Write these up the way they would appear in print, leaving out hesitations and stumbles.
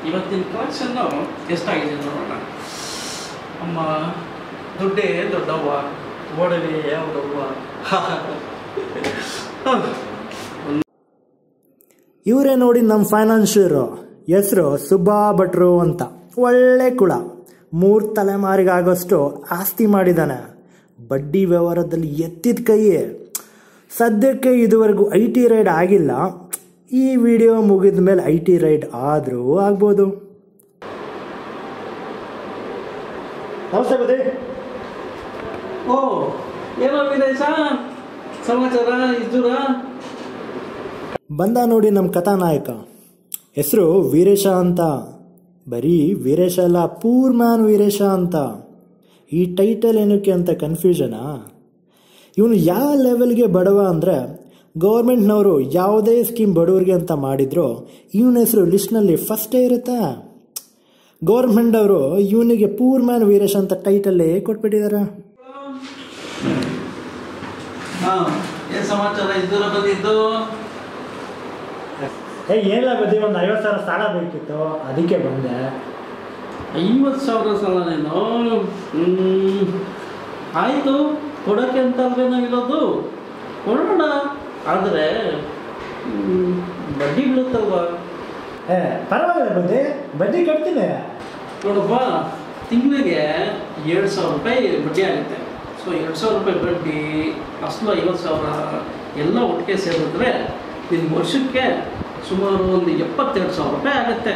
ಇವತ್ತಿನ ಕಲೆಕ್ಷನ್ನು ಎಷ್ಟಾಗಿದೆ ನೋಡೋಣ. ಅಮ್ಮ ದುಡ್ಡೇ ದೊಡ್ಡವ್ವ, ಒಡವೆ ಯಾವುದವ್ವ. ಇವರೇ ನೋಡಿ ನಮ್ಮ ಫೈನಾನ್ಷಿಯರು. ಹೆಸರು ಸುಬ್ಬಾ ಭಟ್ರು ಅಂತ. ಒಳ್ಳೆ ಕುಳ. 3 ತಲೆಮಾರಿಗಾಗೋಷ್ಟು ಆಸ್ತಿ ಮಾಡಿದ್ದಾನೆ. ಬಡ್ಡಿ ವ್ಯವಹಾರದಲ್ಲಿ ಎತ್ತಿದ ಕೈಯೇ. ಸದ್ಯಕ್ಕೆ ಇದುವರೆಗೂ IT ರೈಡ್ ಆಗಿಲ್ಲ. ಈ ವಿಡಿಯೋ ಮುಗಿದ ಮೇಲೆ IT ರೈಡ್ ಆದರೂ ಆಗ್ಬೋದು. ನಮಸ್ತೆ ಬುದ್ಧಿ. ಓ ಏನೋ ವಿದೇಶ ಸಮಾಚಾರ ಇದ್ದೂರ ಬಂದ ನೋಡಿ ನಮ್ಮ ಕಥಾನಾಯಕ. ಹೆಸರು ವೀರೇಶ ಅಂತ. ಬರೀ ವೀರೇಶ ಅಲ್ಲ, ಪೂರ್ ಮ್ಯಾನ್ ವೀರೇಶ ಅಂತ. ಈ ಟೈಟಲ್ ಏನಕ್ಕೆ ಅಂತ ಕನ್ಫ್ಯೂಷನಾ? ಇವನು ಯಾವ ಲೆವೆಲ್ಗೆ ಬಡವ ಅಂದರೆ, ಗೌರ್ಮೆಂಟ್ನವರು ಯಾವುದೇ ಸ್ಕೀಮ್ ಬಡವರಿಗೆ ಅಂತ ಮಾಡಿದ್ರು ಇವನ ಹೆಸರು ಲಿಸ್ಟ್ನಲ್ಲಿ ಫಸ್ಟೇ ಇರುತ್ತೆ. ಗೌರ್ಮೆಂಟ್ ಅವರು ಇವನಿಗೆ ಪೂರ್ ಮ್ಯಾನ್ ವೀರೇಶ ಅಂತ ಟೈಟಲ್ಲೇ ಕೊಟ್ಬಿಟ್ಟಿದ್ದಾರೆ. ಏನು ಸಮಾಚಾರ ಇದ್ದೂರ ಬಂದಿದ್ದು? ಏನಿಲ್ಲ ಬುದ್ಧಿ, ಒಂದು 50,000 ಸಾಲ ಬೇಕಿತ್ತು, ಅದಕ್ಕೆ ಬಂದೆ. 50,000 ಸಾಲನೇನು? ಆಯಿತು, ಕೊಡೋಕ್ಕೆ ಅಂತ ಅಲ್ವೇ ನಾವಿರೋದು, ಕೊಡೋಣ. ಆದರೆ ಬಡ್ಡಿ ಬೀಳುತ್ತಲ್ವ? ಪರವಾಗಿಲ್ಲ ಬುದ್ಧಿ, ಬಡ್ಡಿ ಕಟ್ತೀನಿ. ನೋಡಪ್ಪ, ತಿಂಗಳಿಗೆ 7,000 ರೂಪಾಯಿ ಬಡ್ಡಿ ಆಗುತ್ತೆ. ಸೊ 2,000 ರೂಪಾಯಿ ಬಡ್ಡಿ, ಅಸಲು 50,000 ಎಲ್ಲ ಒಟ್ಟಿಗೆ ಸೇರಿದ್ರೆ ನಿನ್ನ ವರ್ಷಕ್ಕೆ ಸುಮಾರು ಒಂದು 72,000 ರೂಪಾಯಿ ಆಗುತ್ತೆ.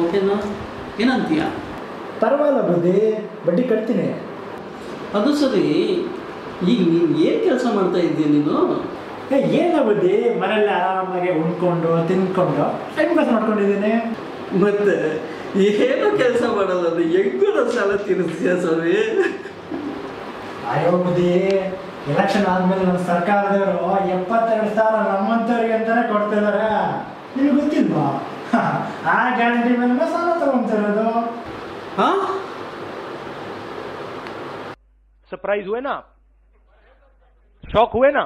ಓಕೆನಾ? ಏನಂತೀಯ? ಪರವಾಗಿಲ್ಲ ಬುದ್ಧಿ, ಬಡ್ಡಿ ಕಟ್ತೀನಿ. ಅದು ಸರಿ, ಈಗ ನೀನು ಏನು ಕೆಲಸ ಮಾಡ್ತಾ ಇದ್ದೀಯ ನೀನು? ಏನಿಲ್ಲ ಬುದ್ಧಿ, ಮನೆಯಲ್ಲಿ ಆರಾಮಾಗಿ ಉಣ್ಕೊಂಡು ತಿನ್ಕೊಂಡು ಟೈಮ್ ಪಾಸ್ ಮಾಡ್ಕೊಂಡಿದ್ದೀನಿ. ಮತ್ತೆ ಏನೋ ಕೆಲಸ ಮಾಡಲ್ಲ, ಹೆಂಗೂ ಸಾಲ ತೀರಿಸ್ತೀಯ ಸ್ವಾಮಿ? ಅಯ್ಯೋ ಬುದ್ಧಿ, ಎಲೆಕ್ಷನ್ ಆದ್ಮೇಲೆ ನಮ್ಮ ಸರ್ಕಾರದವರು 72,000 ನಮ್ಮಂಥವ್ರಿಗೆ ಅಂತಾನೆ ಕೊಡ್ತಿದ್ದಾರೆ. ನಿಮ್ಗೆ ಗೊತ್ತಿಲ್ವಾ? ಆ ಗ್ಯಾರಂಟಿ ಮೇಲೆ ಸಾಲ ತಗೊಂತಿರೋದು. सरप्राइज हुए ना, शॉक हुए ना.